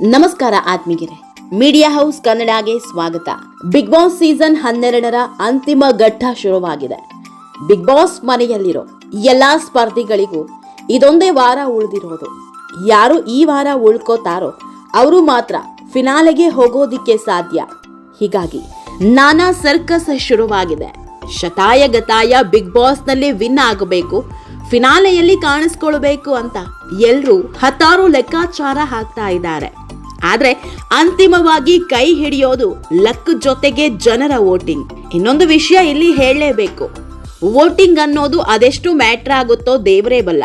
ನಮಸ್ಕಾರ ಆತ್ಮೀಗೆರೆ, media house ಕನ್ನಡಗೆ ಸ್ವಾಗತ. Big boss season 12ರ ಅಂತಿಮ ಘಟ್ಟ ಶುರುವಾಗಿದೆ. ಬಿಗ್ ಬಾಸ್ ಮನೆಯಲ್ಲಿರೋ ಎಲ್ಲಾ ಸ್ಪರ್ಧಿಗಳಿಗೂ ಇದೊಂದೇ ವಾರ ಉಳಿದಿರೋದು. ಯಾರು ಈ ವಾರ ಉಳ್ಕೋತಾರೋ ಅವರು ಮಾತ್ರ ಫಿನಾಲೆಗೆ ಹೋಗೋದಿಕ್ಕೆ ಸಾಧ್ಯ. ಹೀಗಾಗಿ ನಾನಾ ಸರ್ಕಸ್ ಶುರುವಾಗಿದೆ. ಶತಾಯ ಗತಾಯ ಬಿಗ್ ಬಾಸ್ ನಲ್ಲಿ ವಿನ್ ಆಗಬೇಕು, ಫಿನಾಲೆಯಲ್ಲಿ ಕಾಣಿಸ್ಕೊಳ್ಬೇಕು ಅಂತ ಎಲ್ಲರೂ ಹತ್ತಾರು ಲೆಕ್ಕಾಚಾರ ಹಾಕ್ತಾ ಇದ್ದಾರೆ. ಆದ್ರೆ ಅಂತಿಮವಾಗಿ ಕೈ ಹಿಡಿಯೋದು ಲಕ್ ಜೊತೆಗೆ ಜನರ ವೋಟಿಂಗ್. ಇನ್ನೊಂದು ವಿಷಯ ಇಲ್ಲಿ ಹೇಳಲೇಬೇಕು. ವೋಟಿಂಗ್ ಅನ್ನೋದು ಅದೆಷ್ಟು ಮ್ಯಾಟ್ರ್ ಆಗುತ್ತೋ ದೇವರೇ ಬಲ್ಲ.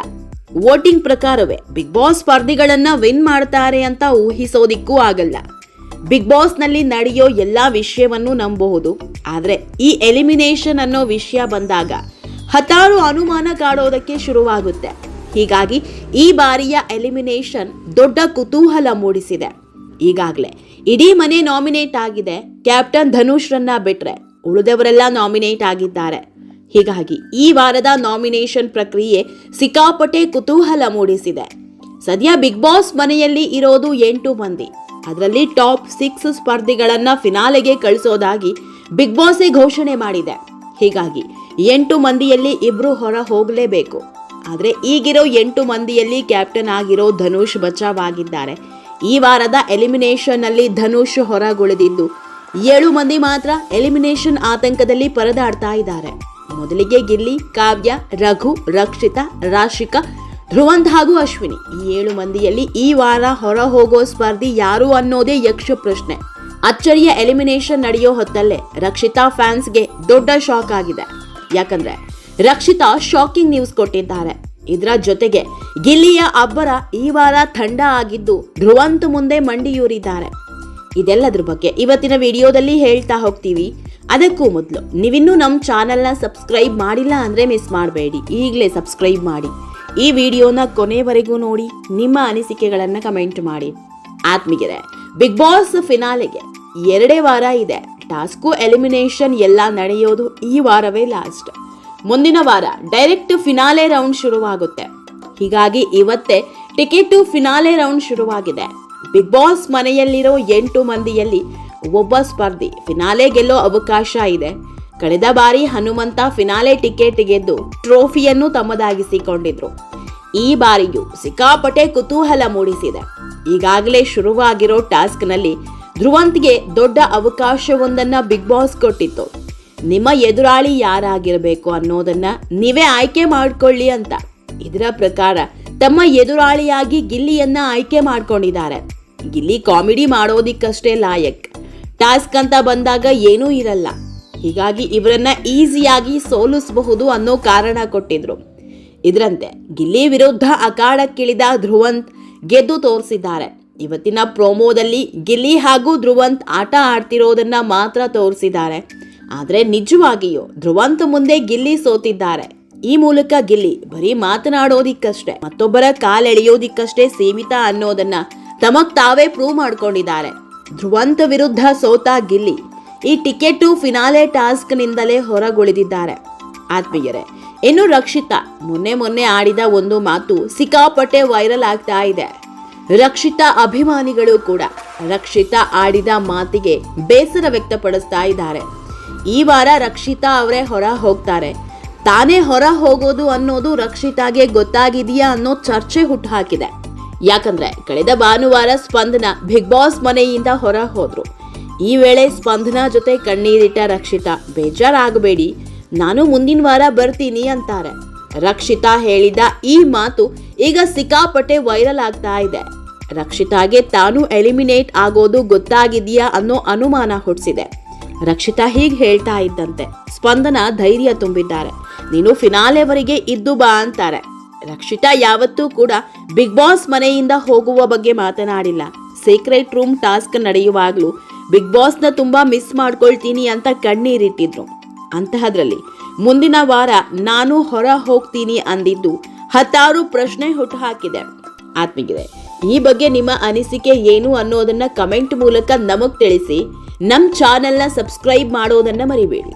ವೋಟಿಂಗ್ ಪ್ರಕಾರವೇ ಬಿಗ್ ಬಾಸ್ ಸ್ಪರ್ಧಿಗಳನ್ನ ವಿನ್ ಮಾಡ್ತಾರೆ ಅಂತ ಊಹಿಸೋದಿಕ್ಕೂ ಆಗಲ್ಲ. ಬಿಗ್ ಬಾಸ್ ನಲ್ಲಿ ನಡೆಯೋ ಎಲ್ಲಾ ವಿಷಯವನ್ನು ನಂಬಬಹುದು, ಆದ್ರೆ ಈ ಎಲಿಮಿನೇಷನ್ ಅನ್ನೋ ವಿಷಯ ಬಂದಾಗ ಹತ್ತಾರು ಅನುಮಾನ ಕಾಡೋದಕ್ಕೆ ಶುರುವಾಗುತ್ತೆ. ಹೀಗಾಗಿ ಈ ಬಾರಿಯ ಎಲಿಮಿನೇಷನ್ ದೊಡ್ಡ ಕುತೂಹಲ ಮೂಡಿಸಿದೆ. ಈಗಾಗಲೇ ಇಡೀ ಮನೆ ನಾಮಿನೇಟ್ ಆಗಿದೆ. ಕ್ಯಾಪ್ಟನ್ ಧನುಷ್ ರನ್ನ ಬಿಟ್ರೆ ಉಳಿದವರೆಲ್ಲ ನಾಮಿನೇಟ್ ಆಗಿದ್ದಾರೆ. ಹೀಗಾಗಿ ಈ ವಾರದ ನಾಮಿನೇಷನ್ ಪ್ರಕ್ರಿಯೆ ಸಿಕ್ಕಾಪಟ್ಟೆ ಕುತೂಹಲ ಮೂಡಿಸಿದೆ. ಸದ್ಯ ಬಿಗ್ ಬಾಸ್ ಮನೆಯಲ್ಲಿ ಇರೋದು 8 ಮಂದಿ. ಅದರಲ್ಲಿ ಟಾಪ್ 6 ಸ್ಪರ್ಧಿಗಳನ್ನ ಫಿನಾಲೆಗೆ ಕಳಿಸೋದಾಗಿ ಬಿಗ್ ಬಾಸ್ ಘೋಷಣೆ ಮಾಡಿದೆ. ಹೀಗಾಗಿ 8 ಮಂದಿಯಲ್ಲಿ 2 ಹೊರ ಹೋಗಲೇಬೇಕು. ಆದ್ರೆ ಈಗಿರೋ 8 ಮಂದಿಯಲ್ಲಿ ಕ್ಯಾಪ್ಟನ್ ಆಗಿರೋ ಧನುಷ್ ಬಚಾವಾಗಿದ್ದಾರೆ. ಈ ವಾರದ ಎಲಿಮಿನೇಷನ್ ನಲ್ಲಿ ಧನುಷ್ ಹೊರಗುಳಿದಿದ್ದು 7 ಮಂದಿ ಮಾತ್ರ ಎಲಿಮಿನೇಷನ್ ಆತಂಕದಲ್ಲಿ ಪರದಾಡ್ತಾ ಇದ್ದಾರೆ. ಮೊದಲಿಗೆ ಗಿಲ್ಲಿ, ಕಾವ್ಯ, ರಘು, ರಕ್ಷಿತಾ, ರಾಶಿಕಾ, ಧ್ರುವಂತ್ ಹಾಗೂ ಅಶ್ವಿನಿ. ಈ 7 ಮಂದಿಯಲ್ಲಿ ಈ ವಾರ ಹೊರ ಹೋಗೋ ಸ್ಪರ್ಧಿ ಯಾರು ಅನ್ನೋದೇ ಯಕ್ಷ ಪ್ರಶ್ನೆ. ಅಚ್ಚರಿಯ ಎಲಿಮಿನೇಷನ್ ನಡೆಯೋ ಹೊತ್ತಲ್ಲೇ ರಕ್ಷಿತಾ ಫ್ಯಾನ್ಸ್ಗೆ ದೊಡ್ಡ ಶಾಕ್ ಆಗಿದೆ. ಯಾಕಂದ್ರೆ ರಕ್ಷಿತಾ ಶಾಕಿಂಗ್ ನ್ಯೂಸ್ ಕೊಟ್ಟಿದ್ದಾರೆ. ಇದರ ಜೊತೆಗೆ ಗಿಲ್ಲಿಯ ಅಬ್ಬರ ಈ ವಾರ ಥಂಡ ಆಗಿದ್ದು ಧ್ರುವಂತ್ ಮುಂದೆ ಮಂಡಿಯೂರಿದ್ದಾರೆ. ಇದೆಲ್ಲದ್ರ ಬಗ್ಗೆ ಇವತ್ತಿನ ವಿಡಿಯೋದಲ್ಲಿ ಹೇಳ್ತಾ ಹೋಗ್ತೀವಿ. ಅದಕ್ಕೂ ಮೊದಲು ನೀವಿನ್ನೂ ನಮ್ಮ ಚಾನೆಲ್ನ ಸಬ್ಸ್ಕ್ರೈಬ್ ಮಾಡಿಲ್ಲ ಅಂದ್ರೆ ಮಿಸ್ ಮಾಡಬೇಡಿ, ಈಗಲೇ ಸಬ್ಸ್ಕ್ರೈಬ್ ಮಾಡಿ. ಈ ವಿಡಿಯೋನ ಕೊನೆವರೆಗೂ ನೋಡಿ, ನಿಮ್ಮ ಅನಿಸಿಕೆಗಳನ್ನ ಕಮೆಂಟ್ ಮಾಡಿ. ಆತ್ಮೀಗೆರೆ, ಬಿಗ್ ಬಾಸ್ ಫಿನಾಲೆಗೆ 2 ವಾರ ಇದೆ. ಟಾಸ್ಕು, ಎಲಿಮಿನೇಷನ್ ಎಲ್ಲ ನಡೆಯೋದು ಈ ವಾರವೇ ಲಾಸ್ಟ್. ಮುಂದಿನ ವಾರ ಡೈರೆಕ್ಟ್ ಫಿನಾಲೆ ರೌಂಡ್ ಶುರುವಾಗುತ್ತೆ. ಹೀಗಾಗಿ ಇವತ್ತೇ ಟಿಕೆಟ್ ಫಿನಾಲೆ ರೌಂಡ್ ಶುರುವಾಗಿದೆ. ಬಿಗ್ ಬಾಸ್ ಮನೆಯಲ್ಲಿರೋ 8 ಮಂದಿಯಲ್ಲಿ ಒಬ್ಬ ಸ್ಪರ್ಧಿ ಫಿನಾಲೆ ಗೆಲ್ಲೋ ಅವಕಾಶ ಇದೆ. ಕಳೆದ ಬಾರಿ ಹನುಮಂತ ಫಿನಾಲೆ ಟಿಕೆಟ್ ಗೆದ್ದು ಟ್ರೋಫಿಯನ್ನು ತಮ್ಮದಾಗಿಸಿಕೊಂಡಿದ್ರು. ಈ ಬಾರಿಯೂ ಸಿಕ್ಕಾಪಟ್ಟೆ ಕುತೂಹಲ ಮೂಡಿಸಿದೆ. ಈಗಾಗಲೇ ಶುರುವಾಗಿರೋ ಟಾಸ್ಕ್ ನಲ್ಲಿ ಧ್ರುವಂತ್ಗೆ ದೊಡ್ಡ ಅವಕಾಶವೊಂದನ್ನ ಬಿಗ್ ಬಾಸ್ ಕೊಟ್ಟಿತ್ತು. ನಿಮ್ಮ ಎದುರಾಳಿ ಯಾರಾಗಿರಬೇಕು ಅನ್ನೋದನ್ನ ನೀವೇ ಆಯ್ಕೆ ಮಾಡ್ಕೊಳ್ಳಿ ಅಂತ. ಇದರ ಪ್ರಕಾರ ತಮ್ಮ ಎದುರಾಳಿಯಾಗಿ ಗಿಲ್ಲಿಯನ್ನ ಆಯ್ಕೆ ಮಾಡ್ಕೊಂಡಿದ್ದಾರೆ. ಗಿಲ್ಲಿ ಕಾಮಿಡಿ ಮಾಡೋದಿಕ್ಕಷ್ಟೇ ಲಾಯಕ್. ಟಾಸ್ಕ್ ಅಂತ ಬಂದಾಗ ಏನೂ ಇರಲ್ಲ. ಹೀಗಾಗಿ ಇವರನ್ನ ಈಸಿಯಾಗಿ ಸೋಲಿಸಬಹುದು ಅನ್ನೋ ಕಾರಣ ಕೊಟ್ಟಿದ್ರು. ಇದರಂತೆ ಗಿಲ್ಲಿ ವಿರುದ್ಧ ಅಖಾಡಕ್ಕಿಳಿದ ಧ್ರುವಂತ್ ಗೆದ್ದು ತೋರಿಸಿದ್ದಾರೆ. ಇವತ್ತಿನ ಪ್ರೋಮೋದಲ್ಲಿ ಗಿಲ್ಲಿ ಹಾಗೂ ಧ್ರುವಂತ್ ಆಟ ಆಡ್ತಿರೋದನ್ನ ಮಾತ್ರ ತೋರಿಸಿದ್ದಾರೆ. ಆದ್ರೆ ನಿಜವಾಗಿಯೂ ಧ್ರುವಂತ್ ಮುಂದೆ ಗಿಲ್ಲಿ ಸೋತಿದ್ದಾರೆ. ಈ ಮೂಲಕ ಗಿಲ್ಲಿ ಬರೀ ಮಾತನಾಡೋದಿಕ್ಕಷ್ಟೇ, ಮತ್ತೊಬ್ಬರ ಕಾಲೆಳೆಯೋದಿಕ್ಕಷ್ಟೇ ಸೀಮಿತ ಅನ್ನೋದನ್ನ ತಮಗ್ ತಾವೇ ಪ್ರೂವ್ ಮಾಡ್ಕೊಂಡಿದ್ದಾರೆ. ಧ್ರುವಂತ್ ವಿರುದ್ಧ ಸೋತ ಗಿಲ್ಲಿ ಈ ಟಿಕೆಟ್ ಫಿನಾಲೆ ಟಾಸ್ಕ್ ನಿಂದಲೇ ಹೊರಗುಳಿದಿದ್ದಾರೆ. ಆತ್ಮೀಯರೇ, ಇನ್ನು ರಕ್ಷಿತಾ ಮೊನ್ನೆ ಆಡಿದ ಒಂದು ಮಾತು ಸಿಕ್ಕಾಪಟ್ಟೆ ವೈರಲ್ ಆಗ್ತಾ ಇದೆ. ರಕ್ಷಿತಾ ಅಭಿಮಾನಿಗಳು ಕೂಡ ರಕ್ಷಿತಾ ಆಡಿದ ಮಾತಿಗೆ ಬೇಸರ ವ್ಯಕ್ತಪಡಿಸ್ತಾ ಇದ್ದಾರೆ. ಈ ವಾರ ರಕ್ಷಿತಾ ಅವರೇ ಹೊರ ಹೋಗ್ತಾರೆ. ತಾನೇ ಹೊರ ಹೋಗೋದು ಅನ್ನೋದು ರಕ್ಷಿತಾಗೆ ಗೊತ್ತಾಗಿದೆಯಾ ಅನ್ನೋ ಚರ್ಚೆ ಹುಟ್ಟುಹಾಕಿದೆ. ಯಾಕಂದ್ರೆ ಕಳೆದ ಭಾನುವಾರ ಸ್ಪಂದನ ಬಿಗ್ ಬಾಸ್ ಮನೆಯಿಂದ ಹೊರ ಹೋದ್ರು. ಈ ವೇಳೆ ಸ್ಪಂದನ ಜೊತೆ ಕಣ್ಣೀರಿಟ್ಟ ರಕ್ಷಿತಾ, ಬೇಜಾರಾಗಬೇಡಿ, ನಾನು ಮುಂದಿನ ವಾರ ಬರ್ತೀನಿ ಅಂತಾರೆ. ರಕ್ಷಿತಾ ಹೇಳಿದ ಈ ಮಾತು ಈಗ ಸಿಕ್ಕಾಪಟ್ಟೆ ವೈರಲ್ ಆಗ್ತಾ ಇದೆ. ರಕ್ಷಿತಾಗೆ ತಾನು ಎಲಿಮಿನೇಟ್ ಆಗೋದು ಗೊತ್ತಾಗಿದೆಯಾ ಅನ್ನೋ ಅನುಮಾನ ಹುಟ್ಟಿಸಿದೆ. ರಕ್ಷಿತಾ ಹೀಗೆ ಹೇಳ್ತಾ ಇದ್ದಂತೆ ಸ್ಪಂದನ ಧೈರ್ಯ ತುಂಬಿದ್ದಾರೆ. ನೀನು ಫಿನಾಲೆವರೆಗೆ ಇದ್ದು ಬಾ ಅಂತಾರೆ. ರಕ್ಷಿತಾ ಯಾವತ್ತೂ ಕೂಡ ಬಿಗ್ ಬಾಸ್ ಮನೆಯಿಂದ ಹೋಗುವ ಬಗ್ಗೆ ಮಾತನಾಡಿಲ್ಲ. ಸೀಕ್ರೆಟ್ ರೂಮ್ ಟಾಸ್ಕ್ ನಡೆಯುವಾಗ್ಲೂ ಬಿಗ್ ಬಾಸ್ನ ತುಂಬಾ ಮಿಸ್ ಮಾಡ್ಕೊಳ್ತೀನಿ ಅಂತ ಕಣ್ಣೀರಿಟ್ಟಿದ್ರು. ಅಂತಹದ್ರಲ್ಲಿ ಮುಂದಿನ ವಾರ ನಾನು ಹೊರ ಹೋಗ್ತೀನಿ ಅಂದಿದ್ದು ಹತ್ತಾರು ಪ್ರಶ್ನೆ ಹುಟ್ಟುಹಾಕಿದೆ. ಆತ್ಮೀಯರೇ, ಈ ಬಗ್ಗೆ ನಿಮ್ಮ ಅನಿಸಿಕೆ ಏನು ಅನ್ನೋದನ್ನ ಕಮೆಂಟ್ ಮೂಲಕ ನಮಗ್ ತಿಳಿಸಿ. ನಮ್ಮ ಚಾನೆಲ್ನ ಸಬ್ಸ್ಕ್ರೈಬ್ ಮಾಡೋದನ್ನ ಮರಿಬೇಡಿ.